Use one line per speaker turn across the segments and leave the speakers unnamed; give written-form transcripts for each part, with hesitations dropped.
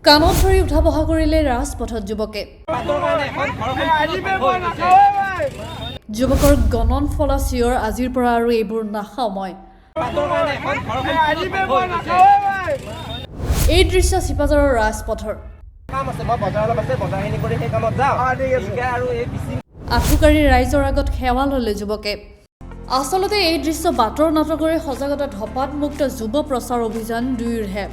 কাণত ধৰি উঠা বহা কৰিলে ৰাজপথত যুৱকে যুৱকৰ গণন ফলা চিঞৰ আজিৰ পৰা আৰু এইবোৰ নাখাওঁ মই এই দৃশ্য চিপাঝাৰৰ ৰাজপথৰ আঠুকাৰী ৰাইজৰ আগত সেৱা ললে যুৱকে আচলতে এই দৃশ্য বাটৰ নাটকৰে সজাগতা ধপাতমুক্ত যুৱ প্ৰচাৰ অভিযান 2ৰ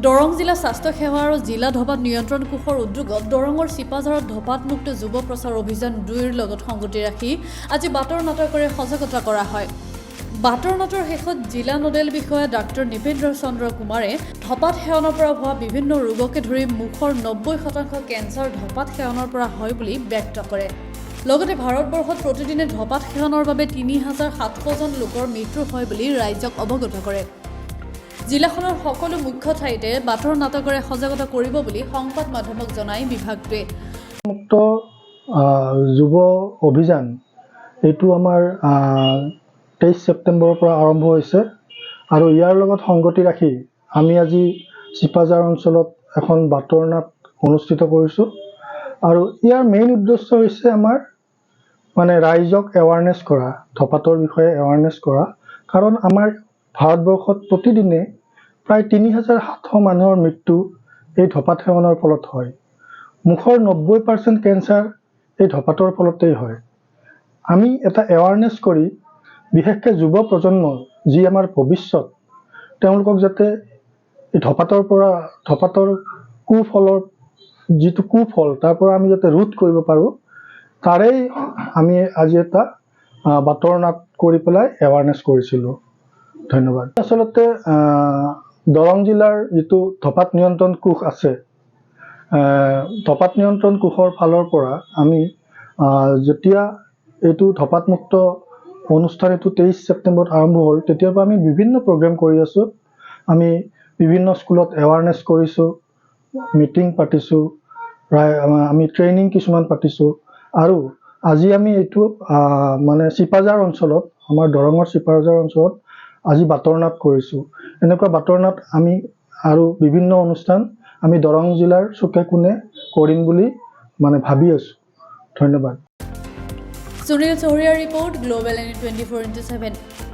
দৰং জিলা স্বাস্থ্য সেৱা আৰু জিলা ধপাত নিয়ন্ত্ৰণ কোষৰ উদ্যোগত দৰঙৰ চিপাঝাৰত ধপাতমুক্ত যুৱ প্ৰচাৰ অভিযান 2ৰ লগত সংগতি ৰাখি আজি বাটৰ নাটকৰে সজাগতা কৰা হয় বাটৰ নাটৰ শেষত জিলা নোডেল বিষয়া ডাক্তৰ নিপেন্দ্ৰ চন্দ্ৰ কুমাৰে ধপাত সেৱনৰ পৰা হোৱা বিভিন্ন ৰোগকে ধৰি মুখৰ 90% কেঞ্চাৰ ধপাত সেৱনৰ পৰা হয় বুলি ব্যক্ত কৰে লগতে ভাৰতবৰ্ষত প্ৰতিদিনে ধপাত সেৱনৰ বাবে 3700জন লোকৰ মৃত্যু হয় বুলি ৰাইজক অৱগত কৰে জিলাখনৰ সকলো মুখ্য ঠাইতে বাটৰ নাটকৰে সজাগতা কৰিব বুলি সংবাদ মাধ্যমক জনাই বিভাগটোৱে
মুক্ত যুৱ অভিযান এইটো আমাৰ 23 ছেপ্টেম্বৰৰ পৰা আৰম্ভ হৈছে আৰু ইয়াৰ লগত সংগতি ৰাখি আমি আজি চিপাঝাৰ অঞ্চলত এখন বাটৰ নাট অনুষ্ঠিত কৰিছোঁ আৰু ইয়াৰ মেইন উদ্দেশ্য হৈছে আমাৰ মানে ৰাইজক এৱাৰনেছ কৰা ধপাতৰ বিষয়ে এৱাৰনেছ কৰা কাৰণ আমাৰ ভাৰতবৰ্ষত প্ৰতিদিনে প্ৰায় 3700 মানুহৰ মৃত্যু এই ধপাত সেৱনৰ ফলত হয় মুখৰ 90% কেঞ্চাৰ এই ধপাতৰ ফলতেই হয় আমি এটা এৱাৰনেছ কৰি বিশেষকৈ যুৱ প্ৰজন্ম যি আমাৰ ভৱিষ্যত তেওঁলোকক যাতে এই ধপাতৰ কুফলৰ যিটো কুফল তাৰ পৰা আমি যাতে ৰোধ কৰিব পাৰোঁ তাৰেই আমি আজি এটা বাটৰ নাট কৰি পেলাই এৱাৰনেছ কৰিছিলোঁ ধন্যবাদ আচলতে দৰং জিলাৰ যিটো ধপাত নিয়ন্ত্ৰণ কোষ আছে ধপাত নিয়ন্ত্ৰণ কোষৰ ফালৰ পৰা আমি যেতিয়া এইটো ধপাতমুক্ত অনুষ্ঠান এইটো 23 ছেপ্টেম্বৰত আৰম্ভ হ'ল তেতিয়াৰ পৰা আমি বিভিন্ন প্ৰগ্ৰেম কৰি আছোঁ আমি বিভিন্ন স্কুলত এৱাৰনেছ কৰিছোঁ মিটিং পাতিছোঁ আমি ট্ৰেইনিং কিছুমান পাতিছোঁ আৰু আজি আমি এইটো মানে চিপাঝাৰ অঞ্চলত আমাৰ দৰঙৰ চিপাঝাৰ অঞ্চলত আজি বাটৰ নাট কৰিছোঁ এনেকুৱা বাটৰ নাট আমি আৰু বিভিন্ন অনুষ্ঠান আমি দৰং জিলাৰ চুকে কোণে কৰিম বুলি মানে ভাবি আছোঁ ধন্যবাদ
সুনীল চৌৰিয়াৰ ৰিপৰ্ট গ্লোবেল এনি 24x7